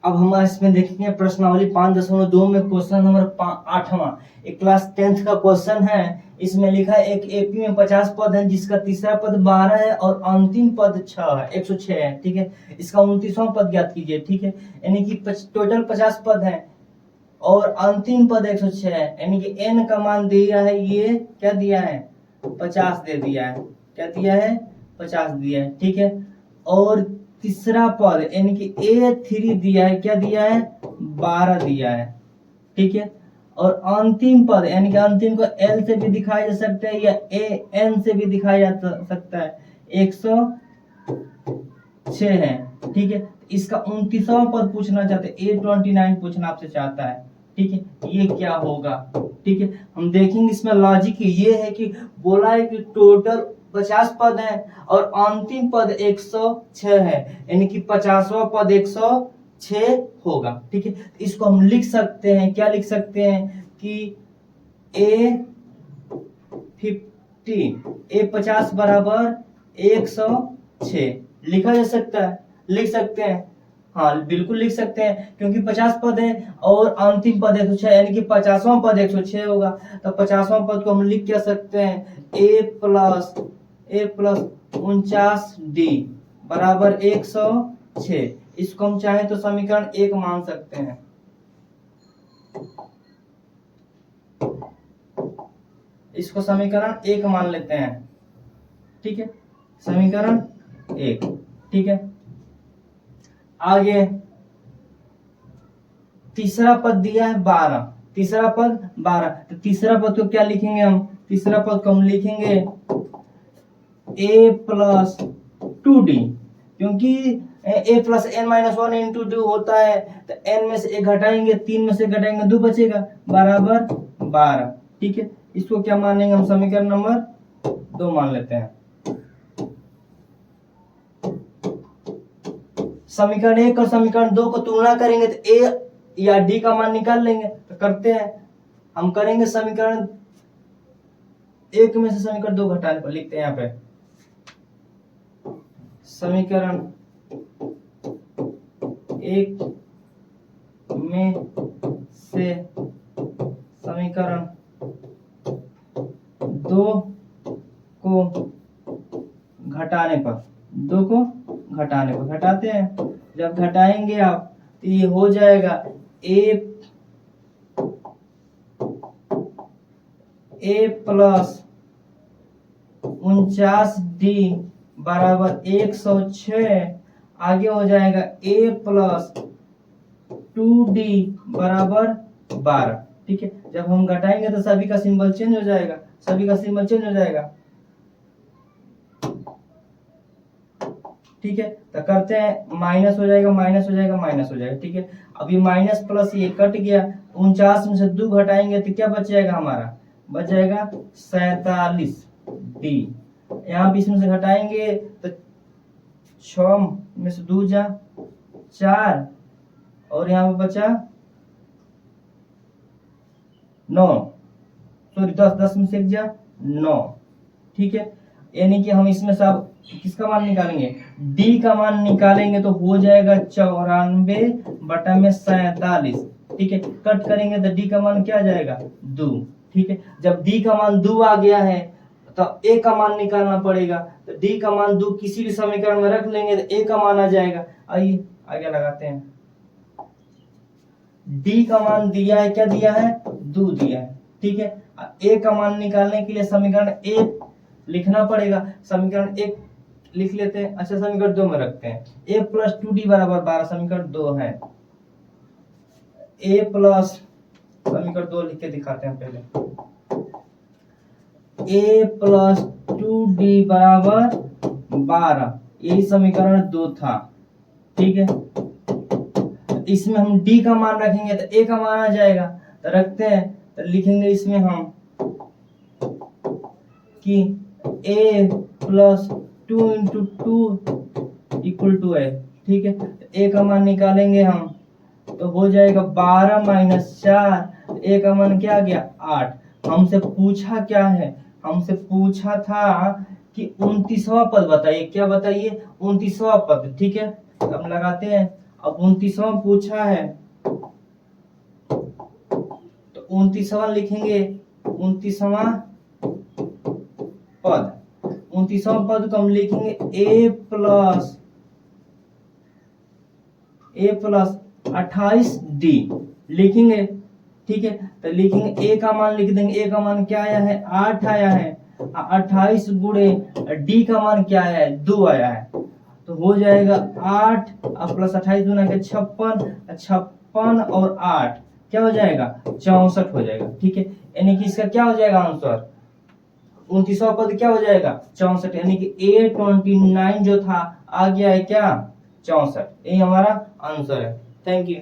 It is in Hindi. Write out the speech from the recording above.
अब हम इसमें देखेंगे प्रश्नावली 5.2 में क्वेश्चन नंबर 8वां, एक क्लास 10th का क्वेश्चन है। इसमें लिखा है एक एपी में 50 पद है जिसका तीसरा पद 12 है और अंतिम पद 6 है, 106 है। ठीक है, इसका 29वां पद ज्ञात कीजिए। ठीक है, यानी कि टोटल 50 पद है और अंतिम पद 106 है, यानी कि n का मान दिया है, ये क्या दिया है 50 दे दिया है। क्या दिया है 50 दिया है। ठीक है, और तीसरा पद यानी कि A3 दिया है, क्या दिया है 12 दिया है। ठीक है, और अंतिम पद यानी कि अंतिम को L से भी दिखाया जा सकता है या AN से भी दिखाया जा सकता है, 106 है। ठीक है, इसका 29वां पद पूछना चाहते हैं, A29 पूछना आपसे चाहता है। ठीक है, ये क्या होगा। ठीक है, हम देखेंगे इसमें लॉजिक ये है कि बोला है कि टोटल 50 पद है और अंतिम पद 106 है, यानी कि 50वां पद 106 होगा। ठीक है, इसको हम लिख सकते हैं, क्या लिख सकते हैं कि A50 बराबर 106 लिखा जा सकता है, लिख सकते हैं। हाँ बिल्कुल लिख सकते हैं, क्योंकि 50 पद है और अंतिम पद 106, यानी कि 50वां पद 106 होगा। तो 50वां पद को हम लिख क्या सकते हैं, A प्लस 49D बराबर 106। इसको हम चाहें तो समीकरण 1 मान सकते हैं। इसको समीकरण 1 मान लेते हैं। ठीक है, समीकरण 1। ठीक है, आगे तीसरा पद दिया है 12, तीसरा पद 12, तो तीसरा पद को क्या लिखेंगे हम, तीसरा पद को हम लिखेंगे A प्लस 2D, क्योंकि A प्लस n-1 इंटू 2 होता है, तो n में से 1 घटाएंगे, 3 में से घटाएंगे 2 बचेगा, बराबर 12। ठीक है, इसको क्या मानेंगे हम, समीकरण नंबर 2 मान लेते हैं। समीकरण 1 और समीकरण 2 को तुलना करेंगे तो A या D का मान निकाल लेंगे। तो करते हैं, हम करेंगे समीकरण 1 में से समीकरण 2 घटाने पर, लिखते हैं यहाँ पे समीकरण 1 में से समीकरण 2 को घटाने पर, 2 को घटाने पर, घटाते हैं। जब घटाएंगे आप तो ये हो जाएगा A प्लस 49D बराबर 106। आगे हो जाएगा A प्लस 2D बराबर 12। ठीक है, जब हम घटाएंगे तो सभी का सिंबल चेंज हो जाएगा, सभी का सिंबल चेंज हो जाएगा। ठीक है, तो करते हैं, माइनस हो जाएगा, माइनस हो जाएगा, माइनस हो जाएगा। ठीक है, अभी माइनस प्लस ये कट गया, 49 में से 2 घटाएंगे तो क्या बच जाएगा हमारा, बच जाएगा 47D। यहाँ 20 में से घटाएंगे तो 6 में से 2 जा 4 और यहाँ पे बचा 9, सॉरी 10 में से 1 जा 9। ठीक है, यानी कि हम इसमें सब किसका मान निकालेंगे, D का मान निकालेंगे तो हो जाएगा 94 बटा में 47। ठीक है, कट करेंगे तो D का मान क्या आ जाएगा 2। ठीक है, जब D का मान 2 आ गया है तो A का मान निकालना पड़ेगा, तो D का मान 2 किसी भी समीकरण में रख लेंगे तो A का मान आ जाएगा। आइए आगे लगाते हैं, D का मान दिया है, क्या दिया है 2 दिया है। ठीक है, A का मान निकालने के लिए समीकरण 1 लिखना पड़ेगा, समीकरण 1 लिख लेते हैं। अच्छा, समीकरण 2 में रखते हैं, A प्लस 2D बराबर 12, समीकरण 2 है। A प्लस, समीकरण 2 लिख के दिखाते हैं पहले, A प्लस 2D बराबर 12, यही समीकरण 2 था। ठीक है, इसमें हम D का मान रखेंगे तो A का मान आ जाएगा, तो रखते हैं, तो लिखेंगे इसमें हम कि A plus 2 into 2 equal to है। ठीक है, A का मान निकालेंगे हम तो हो जाएगा 12 माइनस 4, A का मान क्या आ गया 8। हमसे पूछा क्या है, हमसे पूछा था कि 29वां पद बताइए, क्या बताइए 29वां पद। ठीक है, अब लगाते हैं, अब 29वां पूछा है तो 29वां लिखेंगे। 29वां पद, 29वां पद को हम लिखेंगे a प्लस 28d लिखेंगे। ठीक है, तो लिखेंगे a का मान लिख देंगे। a का मान क्या आया है? 8 आया है। 28 गुणे d का मान क्या आया है? 2 आया है। तो हो जाएगा 8 प्लस 28 गुना के 56, 56 और 8 क्या हो जाएगा? 64 हो जाएगा। ठीक है, यानी कि इसका क्या हो जाएगा आंसर? 29वां पद क्या हो जाएगा? 64, यानी कि A29 जो था आ गया है क्या? 64। यही हमारा आंसर है। Thank you.